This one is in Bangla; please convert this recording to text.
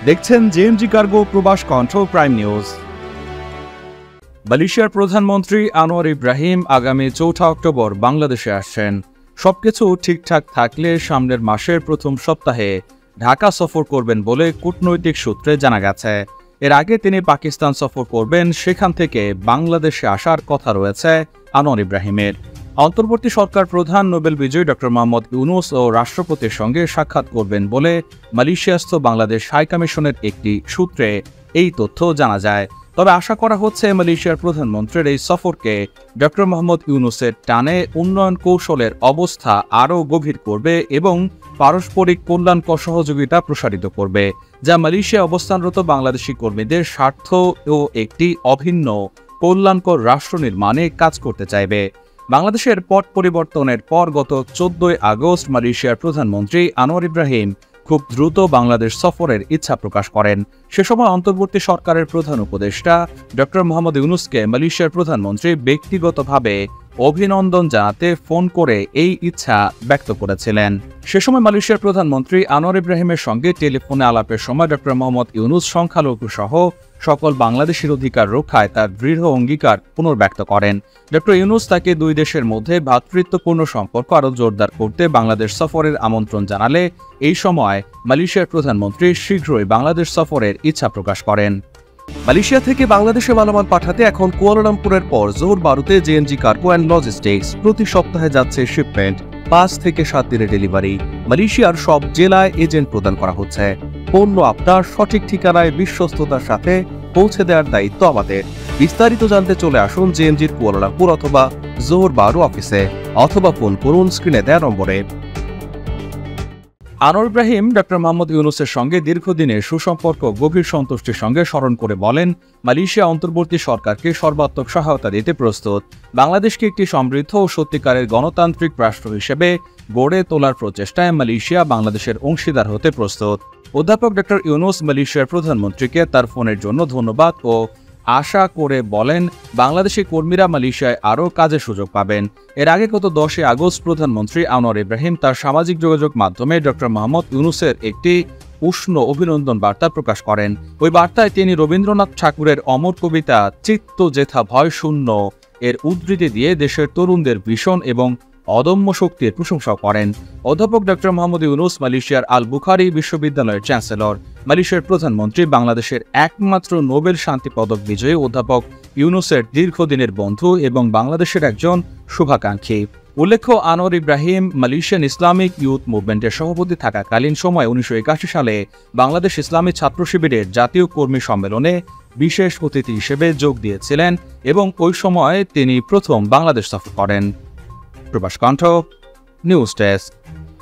দেখছেন জেএমজি কার্গো প্রবাস কণ্ঠ প্রাইম নিউজ। মালয়েশিয়ার প্রধানমন্ত্রী আনোয়ার ইব্রাহিম আগামী 4 অক্টোবর বাংলাদেশে আসছেন। সবকিছু ঠিকঠাক থাকলে সামনের মাসের প্রথম সপ্তাহে ঢাকা সফর করবেন বলে কূটনৈতিক সূত্রে জানা গেছে। এর আগে তিনি পাকিস্তান সফর করবেন, সেখান থেকে বাংলাদেশে আসার কথা রয়েছে আনোয়ার ইব্রাহিমের। অন্তর্বর্তী সরকার প্রধান নোবেল বিজয়ী ড. মোহাম্মদ ইউনূস ও রাষ্ট্রপতির সঙ্গে সাক্ষাৎ করবেন বলে মালয়েশিয়াস্থ বাংলাদেশ হাইকমিশনের একটি সূত্রে এই তথ্য জানা যায়। তবে আশা করা হচ্ছে মালয়েশিয়ার প্রধানমন্ত্রীর এই সফরকে ড. মোহাম্মদ ইউনূসের টানে উন্নয়ন কৌশলের অবস্থা আরও গভীর করবে এবং পারস্পরিক কল্যাণকর সহযোগিতা প্রসারিত করবে, যা মালয়েশিয়া অবস্থানরত বাংলাদেশি কর্মীদের স্বার্থ ও একটি অভিন্ন কল্যাণকর রাষ্ট্র নির্মাণে কাজ করতে চাইবে। বাংলাদেশের পট পরিবর্তনের পর গত 14 আগস্ট মালয়েশিয়ার প্রধানমন্ত্রী আনোয়ার ইব্রাহিম খুব দ্রুত বাংলাদেশ সফরের ইচ্ছা প্রকাশ করেন। সে সময় অন্তর্বর্তী সরকারের প্রধান উপদেষ্টা ড. মোহাম্মদ ইউনূসকে মালয়েশিয়ার প্রধানমন্ত্রী ব্যক্তিগতভাবে অভিনন্দন জানাতে ফোন করে এই ইচ্ছা ব্যক্ত করেছিলেন। সে সময় মালয়েশিয়ার প্রধানমন্ত্রী আনোয়ার ইব্রাহিমের সঙ্গে টেলিফোনে আলাপের সময় ড. মোহাম্মদ ইউনূস সংখ্যালঘু সহ সকল বাংলাদেশের অধিকার রক্ষায় তার দৃঢ় অঙ্গীকার পুনর্ব্যক্ত করেন। ড. ইউনূস তাকে দুই দেশের মধ্যে ভ্রাতৃত্বপূর্ণ সম্পর্ক আরও জোরদার করতে বাংলাদেশ সফরের আমন্ত্রণ জানালে এই সময় মালয়েশিয়ার প্রধানমন্ত্রী শীঘ্রই বাংলাদেশ সফরের ইচ্ছা প্রকাশ করেন। মালয়েশিয়া থেকে বাংলাদেশে মালামাল পাঠাতে এখন কুয়ালালামপুরের পর জোহর বারুতে জেএমজি কার্গো অ্যান্ড লজিস্টিক্স প্রতি সপ্তাহে যাচ্ছে শিপমেন্ট, 5 থেকে 7 দিনের ডেলিভারি। মালয়েশিয়ার সব জেলায় এজেন্ট প্রদান করা হচ্ছে। পণ্য আপনার সঠিক ঠিকানায় বিশ্বস্ততার সাথে পৌঁছে দেওয়ার দায়িত্ব আমাদের। বিস্তারিত জানতে চলে আসুন জেএমজির কুয়ালালামপুর অথবা জোহর বারু অফিসে, অথবা ফোন করুন স্ক্রিনে দেওয়া নম্বরে। আনোয়ার ইব্রাহিম ড. মোহাম্মদ ইউনূসের সঙ্গে দীর্ঘদিনের সুসম্পর্ক গভীর সন্তুষ্টির সঙ্গে স্মরণ করে বলেন, মালয়েশিয়া অন্তর্বর্তী সরকারকে সর্বাত্মক সহায়তা দিতে প্রস্তুত। বাংলাদেশকে একটি সমৃদ্ধ ও সত্যিকারের গণতান্ত্রিক রাষ্ট্র হিসেবে গড়ে তোলার প্রচেষ্টায় মালয়েশিয়া বাংলাদেশের অংশীদার হতে প্রস্তুত। অধ্যাপক ড. ইউনূস মালয়েশিয়ার প্রধানমন্ত্রীকে তার ফোনের জন্য ধন্যবাদ ও আশা করে বলেন, বাংলাদেশি কর্মীরা মালয়েশিয়ায় আরও কাজের সুযোগ পাবেন। এর আগে গত 10 আগস্ট প্রধানমন্ত্রী আনোয়ার ইব্রাহিম তার সামাজিক যোগাযোগ মাধ্যমে ড. মোহাম্মদ ইউনূসের একটি উষ্ণ অভিনন্দন বার্তা প্রকাশ করেন। ওই বার্তায় তিনি রবীন্দ্রনাথ ঠাকুরের অমর কবিতা চিত্ত যেথা ভয় শূন্য এর উদ্ধৃতি দিয়ে দেশের তরুণদের ভীষণ এবং অদম্য শক্তির প্রশংসা করেন। অধ্যাপক ড. মোহাম্মদ ইউনূস মালয়েশিয়ার আল বুখারি বিশ্ববিদ্যালয়ের চ্যান্সেলর। মালয়েশিয়ার প্রধানমন্ত্রী বাংলাদেশের একমাত্র নোবেল শান্তি পদক বিজয়ী অধ্যাপক ইউনূসের দীর্ঘদিনের বন্ধু এবং বাংলাদেশের একজন শুভাকাঙ্ক্ষী। উল্লেখ্য, Anwar Ibrahim Malaysian Islamic youth মুভমেন্টের সভাপতি থাকাকালীন সময় 1981 সালে বাংলাদেশ ইসলামী ছাত্র শিবিরের জাতীয় কর্মী সম্মেলনে বিশেষ অতিথি হিসেবে যোগ দিয়েছিলেন এবং ওই সময় তিনি প্রথম বাংলাদেশ সফর করেন। প্রবাস কণ্ঠ নিউজ ডেস্ক।